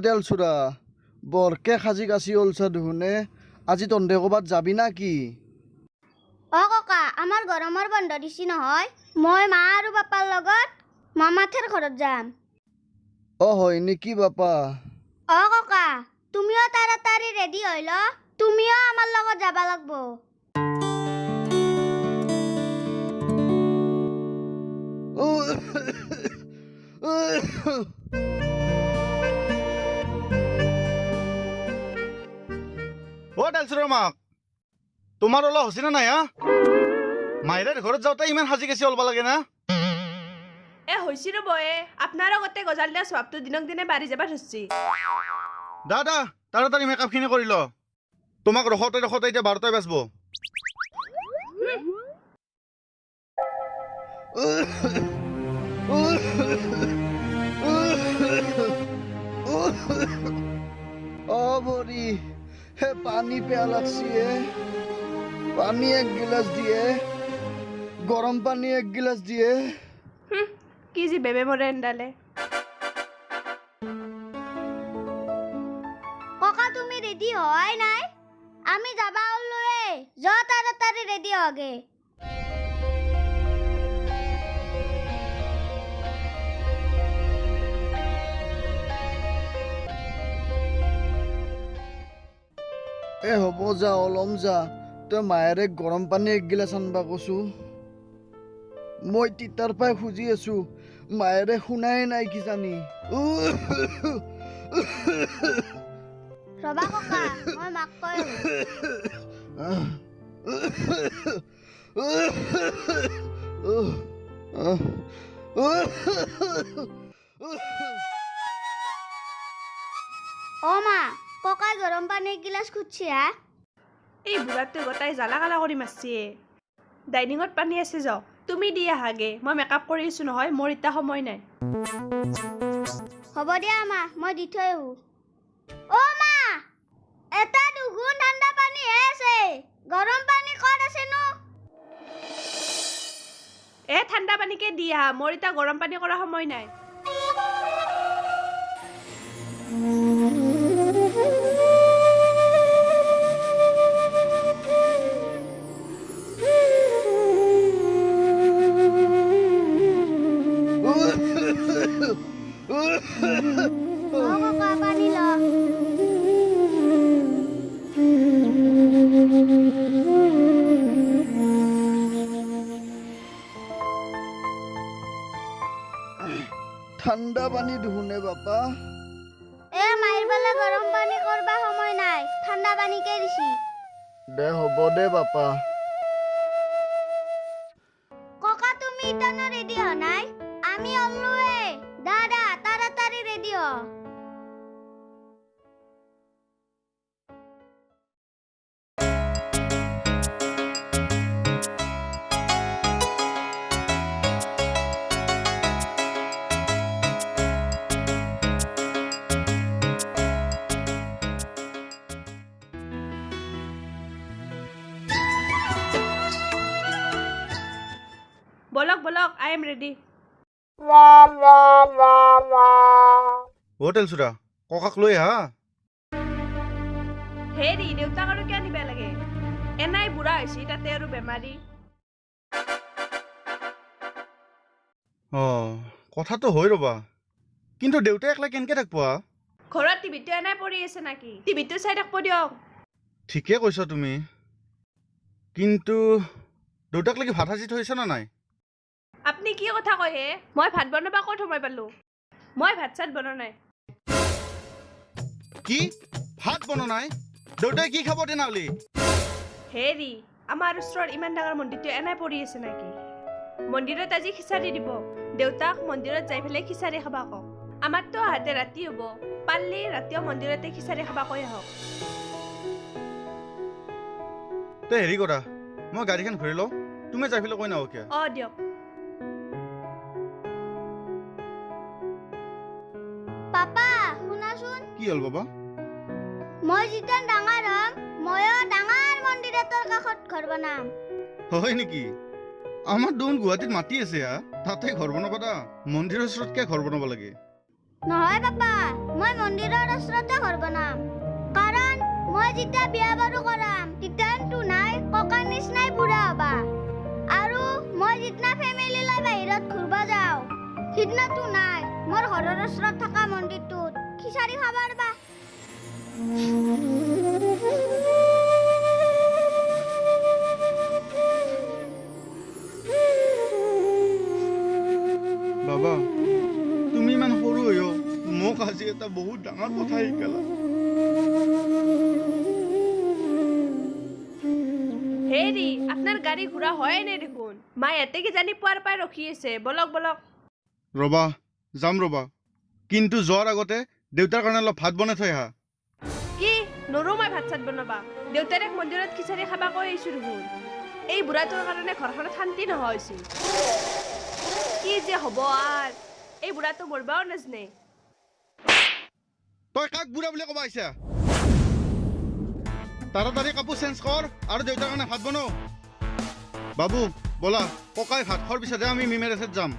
দেল চুৰা বৰকে সাজি কাচি ওলছা দুহুনে আজি তন্দে ক'বাত যাবি না কি? ককা আমাৰ গৰমৰ বন্ধ দিছি নহয় মই মা আৰু পাপাৰ লগত মামাথেৰ ঘৰত যাম। হয় নেকি বাপা? ককা তুমিও তাড়াতাড়ি ৰেডি হৈ ল, তুমিও আমাৰ লগত যাবা লাগব। দেলচুৰৰ মাক তোমাৰ অলপ হৈছে না নাই হা? মাইৰাৰ ঘৰত যাওঁতে ইমান সাজি কাচি ওলবা লাগে না? হৈছি ৰ'ব আপোনাৰ আগতে গজাল দিয়া স্বভাৱটো দিনক দিনে বাঢ়ি যাবা ধৰছি। দাদা তাড়াতাড়ি মেকআপখিনি কৰি ল, তোমাক ৰখতে ৰখতে এতিয়া 12টাই বাজব। ভৰি হে পানী পেয়া লাগছি পানী এক গিলাচ দিয়ে, গৰম পানী এক গিলাচ দিয়ে। কি যি বেবে মৰে এন্ডালে। ককা তুমি ৰেডি হয় নাই? আমি যাবা ওলোৱে, যা তাড়াতাড়ি ৰেডি হগে। হ'ব যা অলম যা, তই মায়েৰে গৰম পানী এক গিলাচ আনবা কছো। মই তিতাৰ পাই খুজি আছো, মায়েৰে শুনাই নাই কিজানি। ৰবা ককা মই মাক কৈ মা ককাই গৰম পানী এক গিলাচ খুজছি হা? এই বুঢ়াটোৱে গোটাই জ্বালা কালা কৰি মাৰছি। ডাইনিঙত পানী আছে যাও, তুমি দি আহাগে, মই মেকআপ কৰি আছো নহয়, মোৰ এতিয়া সময় নাই। হ'ব দিয়া মা মই দি থৈ আহো। মা এটা দুগুণ ঠাণ্ডা পানী হে আছে, গৰম পানী ক'ত আছে নো? ঠাণ্ডা পানীকে দি আহা, মোৰ এতিয়া গৰম পানী কৰা সময় নাই। ককা পানী ল। ঠাণ্ডা পানী দুহুনে বাপা? মাইৰ বেলা গৰম পানী কৰবা সময় নাই, ঠাণ্ডা পানীকে দিছি। দে হ'ব দে বাপা। ককা তুমি ইতানো ৰেডি হ নাই? আমি অলুৱে, দাদা তাড়াতাড়ি ৰেডি হ। বলক বলক, আই এম ৰেডি। দেলচুৰা ককাক লৈ আহা। হেৰি দেউতাক আৰু কিয় নিবা লাগে? এনাই বুঢ়া হৈছে তাতে আৰু বেমাৰী। কথাটো হয় ৰবা, কিন্তু দেউতাই একলা কেনেকে থাকবা? ঘৰত টিভিটো এনাই পৰি আছে নাকি? টিভিটো চাই থাকব দিয়ক। ঠিকে কৈছা তুমি, কিন্তু দেউতাক লাগি ভাত সাজি থৈছা না নাই? আপুনি কি কথা কয় হে? মই ভাত বনাবা ক'ত সময় পালো? মই ভাত চাত বনোৱা নাই। কি ভাত বনোৱা নাই? দেউতাই কি খাব তেনেহ'লে? হেৰি আমাৰ ওচৰত ইমান ডাঙৰ মন্দিৰটো এনাই পৰি আছে নাকি? মন্দিৰত আজি খিচাৰি দিব, দেউতাক মন্দিৰত যাই পেলাই খিচাৰি খাবা কওক। আমাৰতো আহাতে ৰাতি হ'ব, পাৰিলে ৰাতিও মন্দিৰতে খিচাৰি খাবা কৈ আহক। তই হেৰি কৰা, মই গাড়ীখন ঘূৰি লওঁ, তুমি যাই পেলাই কৈ নাও কিয়? দিয়ক। পাপা শুনাচোন, কি হ'ল বাবা? মই যেতিয়া ডাঙৰ হ'ম ময়ো ডাঙৰ মন্দিৰ এটাৰ কাষত ঘৰ বনাম। হয় নেকি? আমাৰ দেখোন গুৱাহাটীত মাটি আছে হা, তাতে ঘৰ বনাবা দা। মন্দিৰৰ ওচৰত কিয় ঘৰ বনাব লাগে? নহয় পাপা, মই মন্দিৰৰ ওচৰতে ঘৰ বনাম। কাৰণ মই যেতিয়া বিয়া বাৰু কৰাম তেতিয়াতো নাই ককাৰ নিচিনাই বুঢ়া হবা। আৰু মই যিদিনা ফেমিলি লৈ বাহিৰত ঘূৰব যাওঁ সিদিনাতো নাই মোৰ ঘৰৰ ওচৰত থকা মন্দিৰটোত খিচাৰি খাবাৰ বা। বাবা তুমি ইমান সৰু হৈও মোক আজি এটা বহুত ডাঙৰ কথা শিকালা। হেৰি আপোনাৰ গাড়ী ঘূৰা হয় নাই দেখোন। মায়ে ইয়াতে কিজানি পুৱাৰ পাই ৰখি আছে। বলক বলক। ৰবা যাম ৰবা, কিন্তু যোৱাৰ আগতে দেউতাৰ কাৰণে অলপ ভাত বনাই থৈ আহা। কি নৰো মই ভাত চাত বনাবা। দেউতাৰেক মন্দিৰত খিচাৰি খাবা কৈ আহিছোঁ দেখোন। এই বুঢ়াটোৰ কাৰণে ঘৰখনত শান্তি নোহোৱা হৈছিল। কি যে হ'ব আৰ, এই বুঢ়াটো মৰবাও নাজনে। তই কাক বুঢ়া বুলি ক'বা আহিছা? তাড়াতাড়ি কাপোৰ চেঞ্জ কৰ আৰু দেউতাৰ কাৰণে ভাত বনাও। বাবু বলা, ককাই ভাত খোৱাৰ পিছতহে আমি মিমেৰেছত যাম।